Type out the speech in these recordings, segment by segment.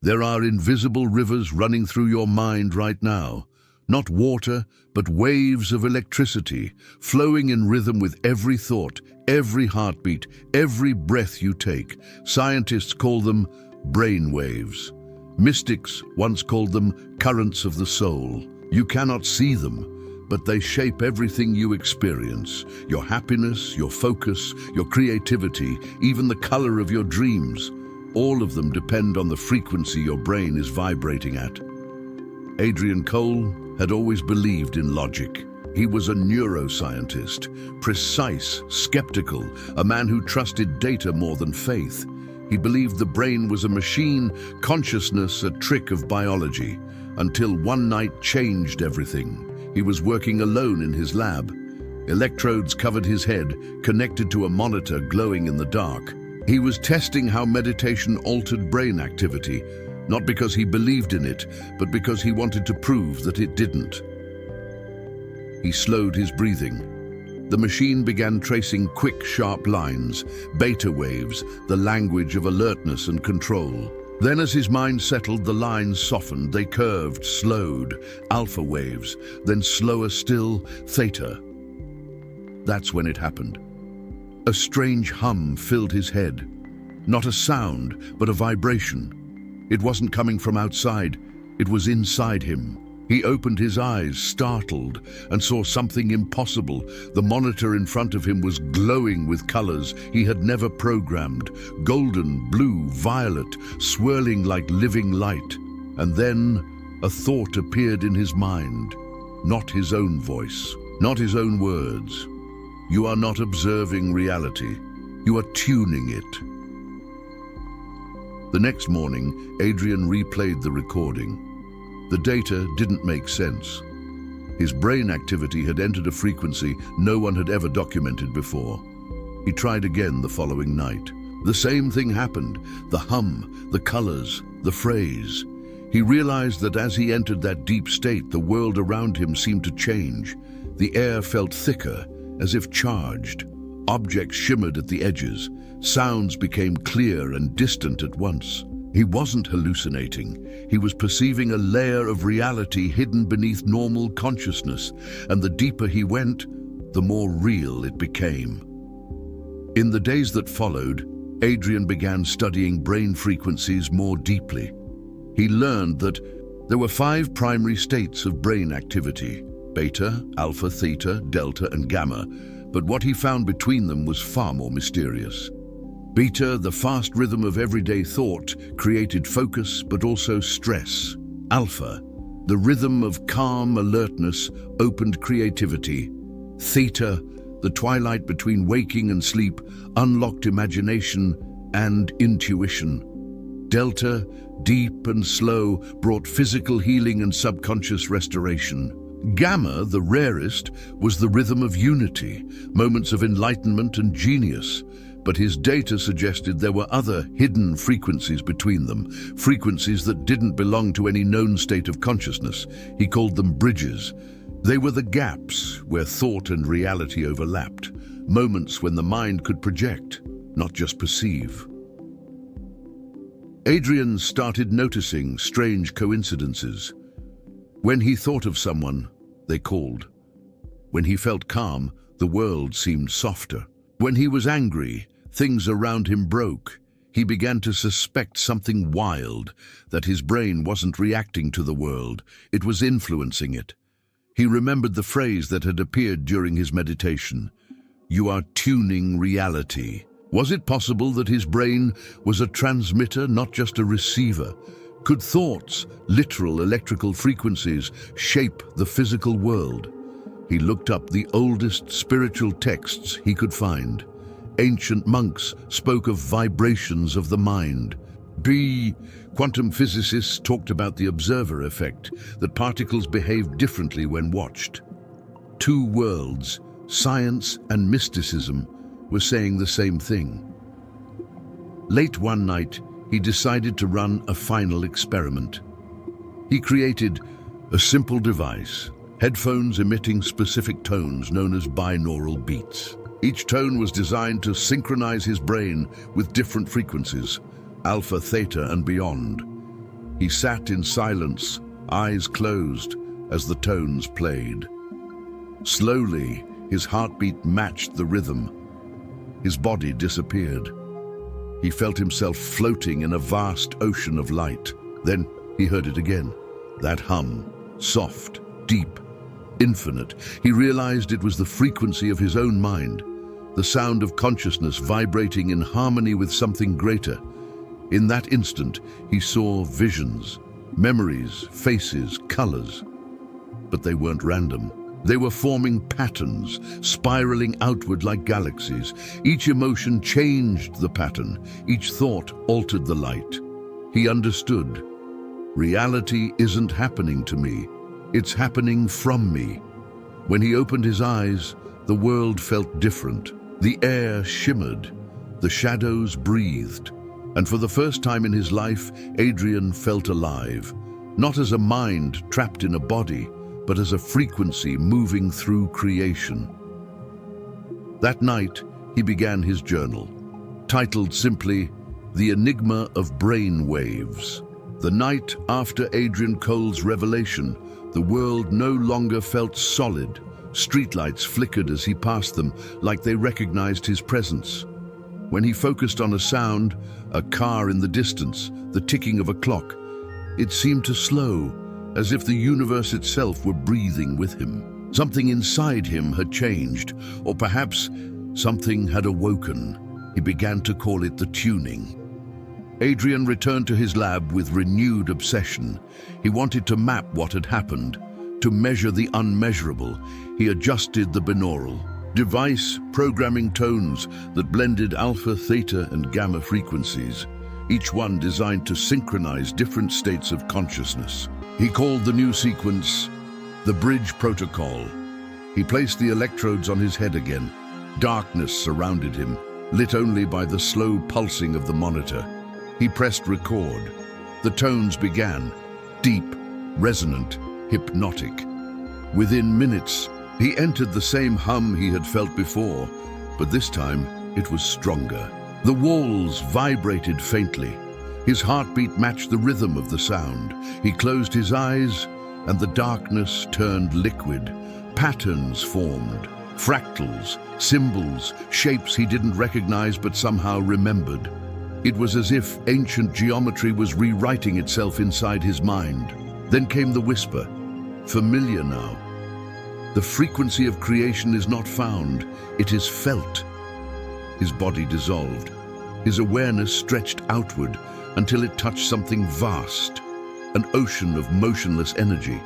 There are invisible rivers running through your mind right now. Not water, but waves of electricity, flowing in rhythm with every thought, every heartbeat, every breath you take. Scientists call them brain waves. Mystics once called them currents of the soul. You cannot see them, but they shape everything you experience. Your happiness, your focus, your creativity, even the color of your dreams. All of them depend on the frequency your brain is vibrating at. Adrian Cole had always believed in logic. He was a neuroscientist, precise, skeptical, a man who trusted data more than faith. He believed the brain was a machine, consciousness a trick of biology, until one night changed everything. He was working alone in his lab. Electrodes covered his head, connected to a monitor glowing in the dark. He was testing how meditation altered brain activity, not because he believed in it, but because he wanted to prove that it didn't. He slowed his breathing. The machine began tracing quick, sharp lines, beta waves, the language of alertness and control. Then as his mind settled, the lines softened, they curved, slowed, alpha waves, then slower still, theta. That's when it happened. A strange hum filled his head. Not a sound, but a vibration. It wasn't coming from outside, it was inside him. He opened his eyes, startled, and saw something impossible. The monitor in front of him was glowing with colors he had never programmed. Golden, blue, violet, swirling like living light. And then a thought appeared in his mind. Not his own voice, not his own words. You are not observing reality. You are tuning it. The next morning, Adrian replayed the recording. The data didn't make sense. His brain activity had entered a frequency no one had ever documented before. He tried again the following night. The same thing happened. The hum, the colors, the phrase. He realized that as he entered that deep state, the world around him seemed to change. The air felt thicker, as if charged. Objects shimmered at the edges. Sounds became clear and distant at once. He wasn't hallucinating. He was perceiving a layer of reality hidden beneath normal consciousness, and the deeper he went, the more real it became. In the days that followed, Adrian began studying brain frequencies more deeply. He learned that there were 5 primary states of brain activity: beta, alpha, theta, delta, and gamma, but what he found between them was far more mysterious. Beta, the fast rhythm of everyday thought, created focus but also stress. Alpha, the rhythm of calm alertness, opened creativity. Theta, the twilight between waking and sleep, unlocked imagination and intuition. Delta, deep and slow, brought physical healing and subconscious restoration. Gamma, the rarest, was the rhythm of unity, moments of enlightenment and genius. But his data suggested there were other hidden frequencies between them, frequencies that didn't belong to any known state of consciousness. He called them bridges. They were the gaps where thought and reality overlapped, moments when the mind could project, not just perceive. Adrian started noticing strange coincidences. When he thought of someone, they called. When he felt calm, the world seemed softer. When he was angry, things around him broke. He began to suspect something wild, that his brain wasn't reacting to the world, it was influencing it. He remembered the phrase that had appeared during his meditation: "You are tuning reality." Was it possible that his brain was a transmitter, not just a receiver? Could thoughts, literal electrical frequencies, shape the physical world? He looked up the oldest spiritual texts he could find. Ancient monks spoke of vibrations of the mind. Quantum physicists talked about the observer effect, that particles behave differently when watched. 2 worlds, science and mysticism, were saying the same thing. Late one night, he decided to run a final experiment. He created a simple device, headphones emitting specific tones known as binaural beats. Each tone was designed to synchronize his brain with different frequencies, alpha, theta, and beyond. He sat in silence, eyes closed, as the tones played. Slowly, his heartbeat matched the rhythm. His body disappeared. He felt himself floating in a vast ocean of light. Then he heard it again. That hum, soft, deep, infinite. He realized it was the frequency of his own mind, the sound of consciousness vibrating in harmony with something greater. In that instant, he saw visions, memories, faces, colors. But they weren't random. They were forming patterns, spiraling outward like galaxies. Each emotion changed the pattern. Each thought altered the light. He understood. Reality isn't happening to me. It's happening from me. When he opened his eyes, the world felt different. The air shimmered. The shadows breathed. And for the first time in his life, Adrian felt alive. Not as a mind trapped in a body, but as a frequency moving through creation. That night, he began his journal, titled simply, The Enigma of Brain Waves. The night after Adrian Cole's revelation, the world no longer felt solid. Streetlights flickered as he passed them, like they recognized his presence. When he focused on a sound, a car in the distance, the ticking of a clock, it seemed to slow, as if the universe itself were breathing with him. Something inside him had changed, or perhaps something had awoken. He began to call it the tuning. Adrian returned to his lab with renewed obsession. He wanted to map what had happened, to measure the unmeasurable. He adjusted the binaural device, programming tones that blended alpha, theta, and gamma frequencies, each one designed to synchronize different states of consciousness. He called the new sequence the Bridge Protocol. He placed the electrodes on his head again. Darkness surrounded him, lit only by the slow pulsing of the monitor. He pressed record. The tones began, deep, resonant, hypnotic. Within minutes, he entered the same hum he had felt before, but this time it was stronger. The walls vibrated faintly. His heartbeat matched the rhythm of the sound. He closed his eyes, and the darkness turned liquid. Patterns formed, fractals, symbols, shapes he didn't recognize but somehow remembered. It was as if ancient geometry was rewriting itself inside his mind. Then came the whisper, familiar now. The frequency of creation is not found, it is felt. His body dissolved. His awareness stretched outward until it touched something vast, an ocean of motionless energy.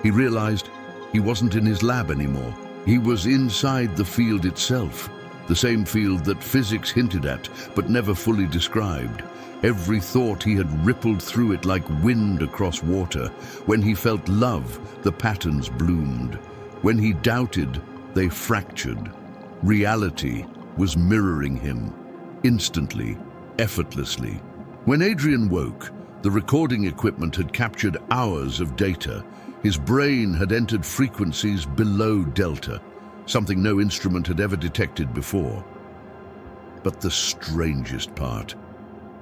He realized he wasn't in his lab anymore. He was inside the field itself, the same field that physics hinted at but never fully described. Every thought he had rippled through it like wind across water. When he felt love, the patterns bloomed. When he doubted, they fractured. Reality was mirroring him, instantly, effortlessly. When Adrian woke, the recording equipment had captured hours of data. His brain had entered frequencies below delta, something no instrument had ever detected before. But the strangest part,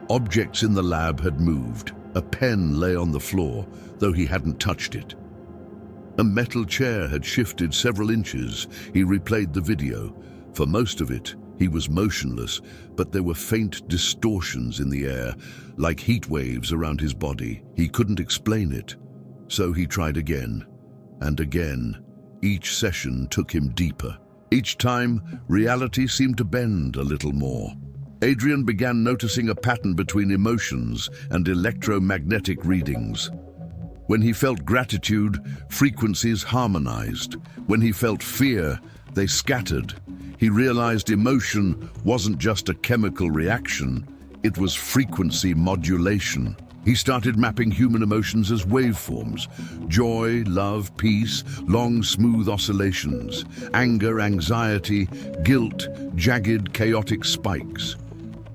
objects in the lab had moved. A pen lay on the floor, though he hadn't touched it. A metal chair had shifted several inches. He replayed the video. For most of it, he was motionless, but there were faint distortions in the air, like heat waves around his body. He couldn't explain it, so he tried again and again. Each session took him deeper. Each time, reality seemed to bend a little more. Adrian began noticing a pattern between emotions and electromagnetic readings. When he felt gratitude, frequencies harmonized. When he felt fear, they scattered. He realized emotion wasn't just a chemical reaction, it was frequency modulation. He started mapping human emotions as waveforms: joy, love, peace, long, smooth oscillations; anger, anxiety, guilt, jagged, chaotic spikes.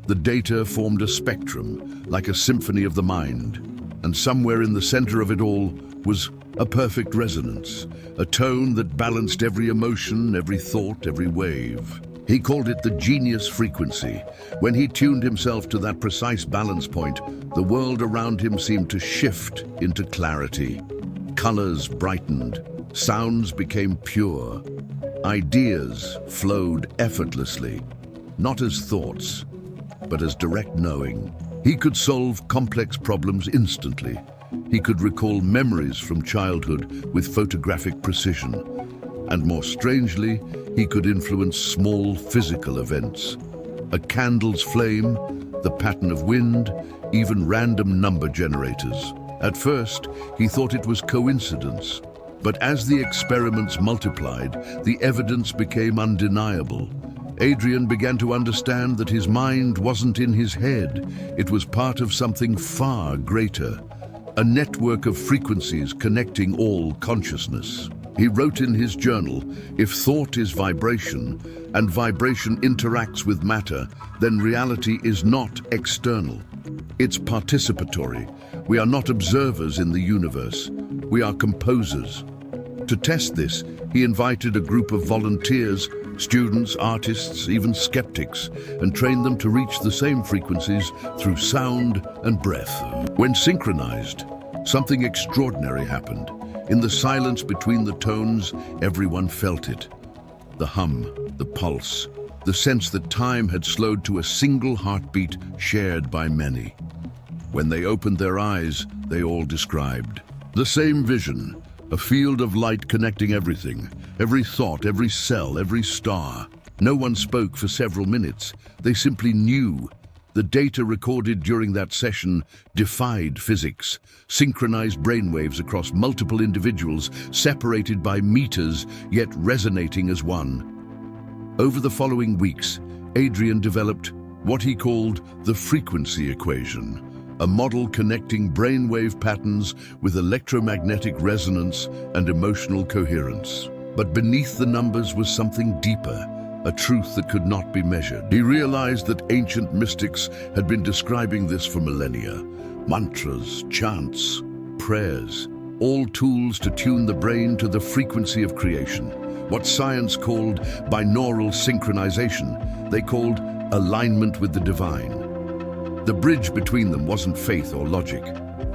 The data formed a spectrum, like a symphony of the mind. And somewhere in the center of it all was a perfect resonance, a tone that balanced every emotion, every thought, every wave. He called it the genius frequency. When he tuned himself to that precise balance point, the world around him seemed to shift into clarity. Colors brightened, sounds became pure, ideas flowed effortlessly, not as thoughts, but as direct knowing. He could solve complex problems instantly. He could recall memories from childhood with photographic precision. And more strangely, he could influence small physical events. A candle's flame, the pattern of wind, even random number generators. At first, he thought it was coincidence. But as the experiments multiplied, the evidence became undeniable. Adrian began to understand that his mind wasn't in his head. It was part of something far greater. A network of frequencies connecting all consciousness. He wrote in his journal, "If thought is vibration, and vibration interacts with matter, then reality is not external. It's participatory. We are not observers in the universe. We are composers." To test this, he invited a group of volunteers, students, artists, even skeptics, and trained them to reach the same frequencies through sound and breath. When synchronized, something extraordinary happened. In the silence between the tones, everyone felt it. The hum, the pulse, the sense that time had slowed to a single heartbeat shared by many. When they opened their eyes, they all described the same vision, a field of light connecting everything, every thought, every cell, every star. No one spoke for several minutes. They simply knew. The data recorded during that session defied physics, synchronized brainwaves across multiple individuals, separated by meters, yet resonating as one. Over the following weeks, Adrian developed what he called the frequency equation, a model connecting brainwave patterns with electromagnetic resonance and emotional coherence. But beneath the numbers was something deeper, a truth that could not be measured. He realized that ancient mystics had been describing this for millennia. Mantras, chants, prayers, all tools to tune the brain to the frequency of creation. What science called binaural synchronization, they called alignment with the divine. The bridge between them wasn't faith or logic.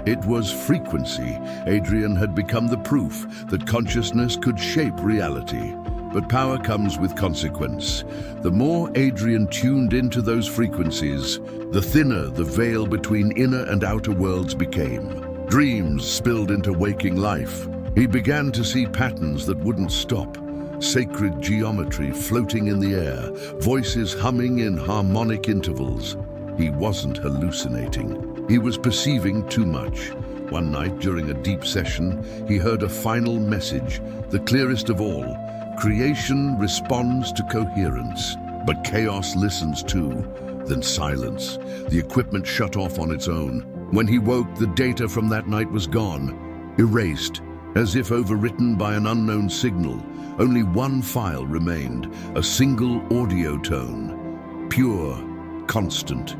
It was frequency. Adrian had become the proof that consciousness could shape reality. But power comes with consequence. The more Adrian tuned into those frequencies, the thinner the veil between inner and outer worlds became. Dreams spilled into waking life. He began to see patterns that wouldn't stop. Sacred geometry floating in the air, voices humming in harmonic intervals. He wasn't hallucinating. He was perceiving too much. One night during a deep session, he heard a final message, the clearest of all. Creation responds to coherence, but chaos listens too. Then silence. The equipment shut off on its own. When he woke, the data from that night was gone, erased, as if overwritten by an unknown signal. Only one file remained, a single audio tone. Pure, constant,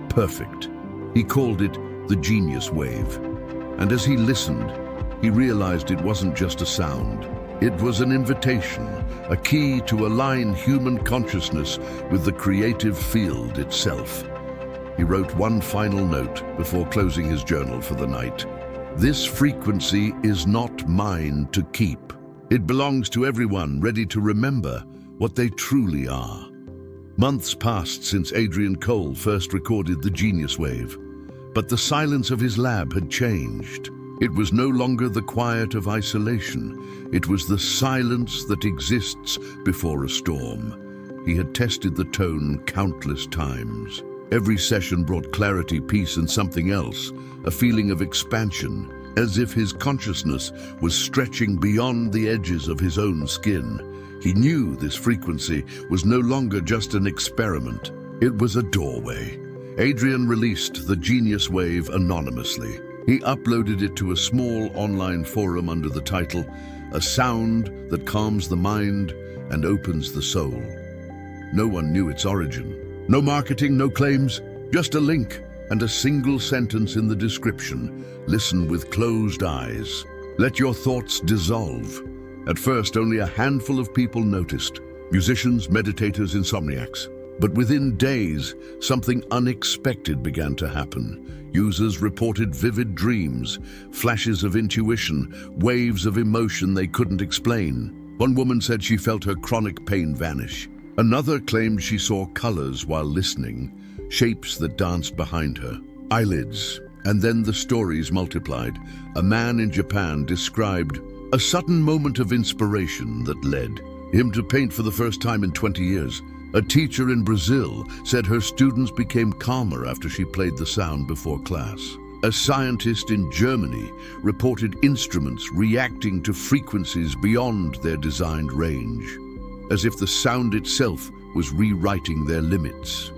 perfect. He called it the genius wave. And as he listened, he realized it wasn't just a sound. It was an invitation, a key to align human consciousness with the creative field itself. He wrote one final note before closing his journal for the night. This frequency is not mine to keep. It belongs to everyone ready to remember what they truly are. Months passed since Adrian Cole first recorded the genius wave, but the silence of his lab had changed. It was no longer the quiet of isolation. It was the silence that exists before a storm. He had tested the tone countless times. Every session brought clarity, peace, and something else, a feeling of expansion, as if his consciousness was stretching beyond the edges of his own skin. He knew this frequency was no longer just an experiment. It was a doorway. Adrian released the genius wave anonymously. He uploaded it to a small online forum under the title, "A Sound That Calms the Mind and Opens the Soul." No one knew its origin. No marketing, no claims, just a link and a single sentence in the description. Listen with closed eyes. Let your thoughts dissolve. At first, only a handful of people noticed. musicians, meditators, insomniacs. But within days, something unexpected began to happen. Users reported vivid dreams, flashes of intuition, waves of emotion they couldn't explain. One woman said she felt her chronic pain vanish. Another claimed she saw colors while listening, shapes that danced behind her, eyelids. And then the stories multiplied. A man in Japan described a sudden moment of inspiration that led him to paint for the first time in 20 years. A teacher in Brazil said her students became calmer after she played the sound before class. A scientist in Germany reported instruments reacting to frequencies beyond their designed range, as if the sound itself was rewriting their limits.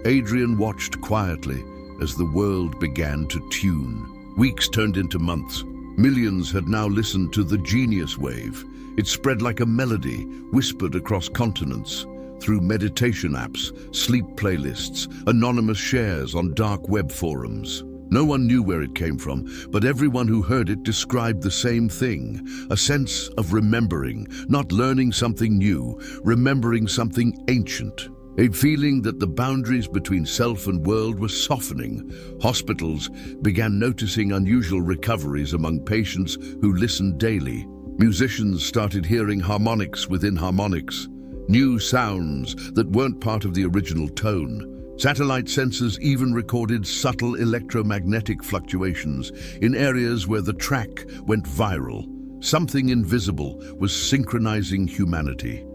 Adrian watched quietly as the world began to tune. Weeks turned into months. Millions had now listened to the genius wave. It spread like a melody, whispered across continents, through meditation apps, sleep playlists, anonymous shares on dark web forums. No one knew where it came from, but everyone who heard it described the same thing, a sense of remembering, not learning something new, remembering something ancient. A feeling that the boundaries between self and world were softening. Hospitals began noticing unusual recoveries among patients who listened daily. Musicians started hearing harmonics within harmonics, new sounds that weren't part of the original tone. Satellite sensors even recorded subtle electromagnetic fluctuations in areas where the track went viral. Something invisible was synchronizing humanity.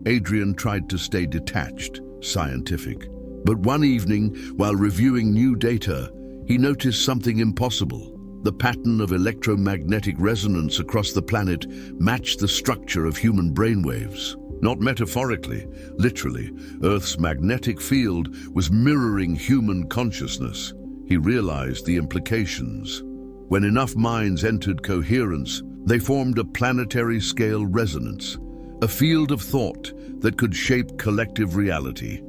Adrian tried to stay detached, scientific. But one evening, while reviewing new data, he noticed something impossible. The pattern of electromagnetic resonance across the planet matched the structure of human brainwaves. Not metaphorically, literally, Earth's magnetic field was mirroring human consciousness. He realized the implications. When enough minds entered coherence, they formed a planetary-scale resonance, a field of thought that could shape collective reality.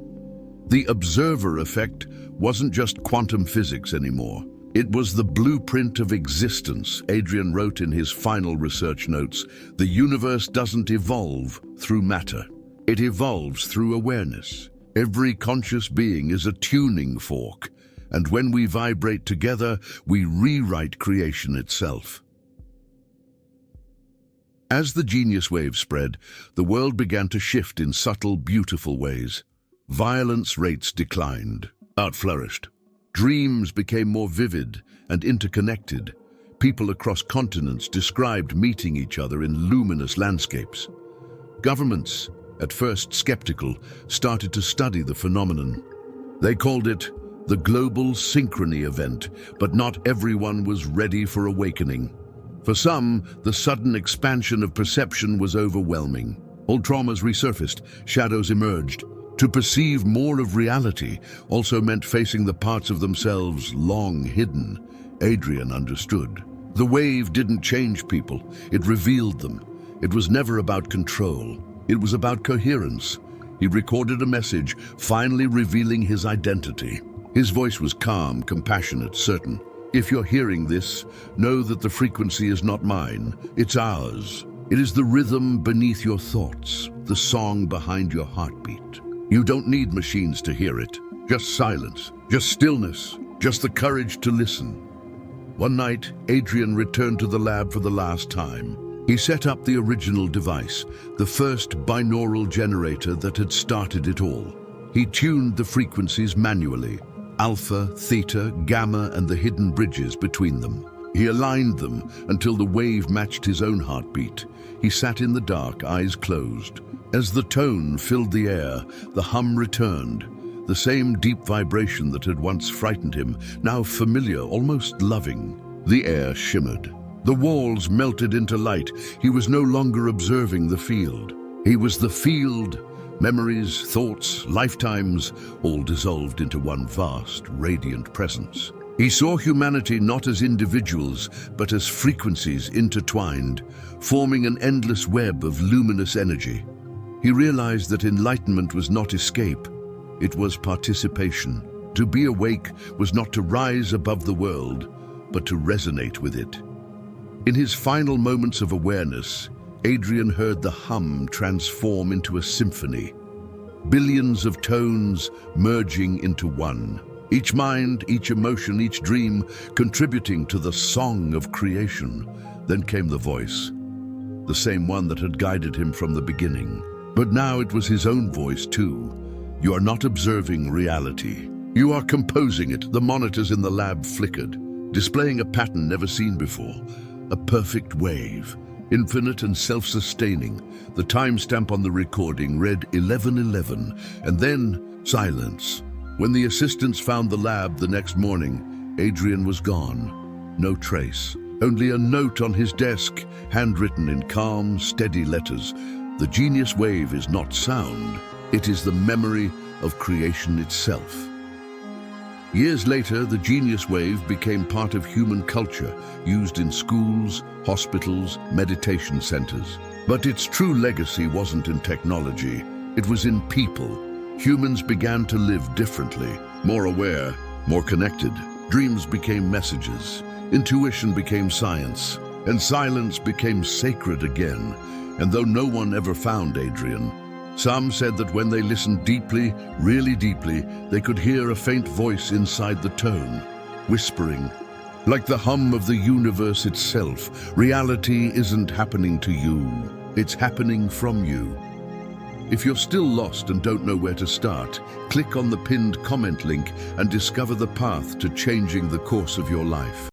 The observer effect wasn't just quantum physics anymore. It was the blueprint of existence. Adrian wrote in his final research notes, "The universe doesn't evolve through matter. It evolves through awareness. Every conscious being is a tuning fork, and when we vibrate together, we rewrite creation itself." As the genius wave spread, the world began to shift in subtle, beautiful ways. Violence rates declined. Art flourished. Dreams became more vivid and interconnected. People across continents described meeting each other in luminous landscapes. Governments, at first skeptical, started to study the phenomenon. They called it the global synchrony event, but not everyone was ready for awakening. For some, the sudden expansion of perception was overwhelming. Old traumas resurfaced, shadows emerged. To perceive more of reality also meant facing the parts of themselves long hidden. Adrian understood. The wave didn't change people, it revealed them. It was never about control, it was about coherence. He recorded a message, finally revealing his identity. His voice was calm, compassionate, certain. "If you're hearing this, know that the frequency is not mine, it's ours. It is the rhythm beneath your thoughts, the song behind your heartbeat. You don't need machines to hear it. Just silence, just stillness, just the courage to listen." One night, Adrian returned to the lab for the last time. He set up the original device, the first binaural generator that had started it all. He tuned the frequencies manually, alpha, theta, gamma, and the hidden bridges between them. He aligned them until the wave matched his own heartbeat. He sat in the dark, eyes closed. As the tone filled the air, the hum returned. The same deep vibration that had once frightened him, now familiar, almost loving. The air shimmered. The walls melted into light. He was no longer observing the field. He was the field. Memories, thoughts, lifetimes, all dissolved into one vast, radiant presence. He saw humanity not as individuals, but as frequencies intertwined, forming an endless web of luminous energy. He realized that enlightenment was not escape, it was participation. To be awake was not to rise above the world, but to resonate with it. In his final moments of awareness, Adrian heard the hum transform into a symphony. Billions of tones merging into one. Each mind, each emotion, each dream contributing to the song of creation. Then came the voice, the same one that had guided him from the beginning. But now it was his own voice too. You are not observing reality. You are composing it. The monitors in the lab flickered, displaying a pattern never seen before. A perfect wave, infinite and self-sustaining. The timestamp on the recording read 11:11, and then silence. When the assistants found the lab the next morning, Adrian was gone. No trace. Only a note on his desk, handwritten in calm, steady letters. The genius wave is not sound. It is the memory of creation itself. Years later, the genius wave became part of human culture, used in schools, hospitals, meditation centers. But its true legacy wasn't in technology. It was in people. Humans began to live differently, more aware, more connected. Dreams became messages. Intuition became science. And silence became sacred again. And though no one ever found Adrian, some said that when they listened deeply, really deeply, they could hear a faint voice inside the tone, whispering, like the hum of the universe itself. Reality isn't happening to you, it's happening from you. If you're still lost and don't know where to start, click on the pinned comment link and discover the path to changing the course of your life.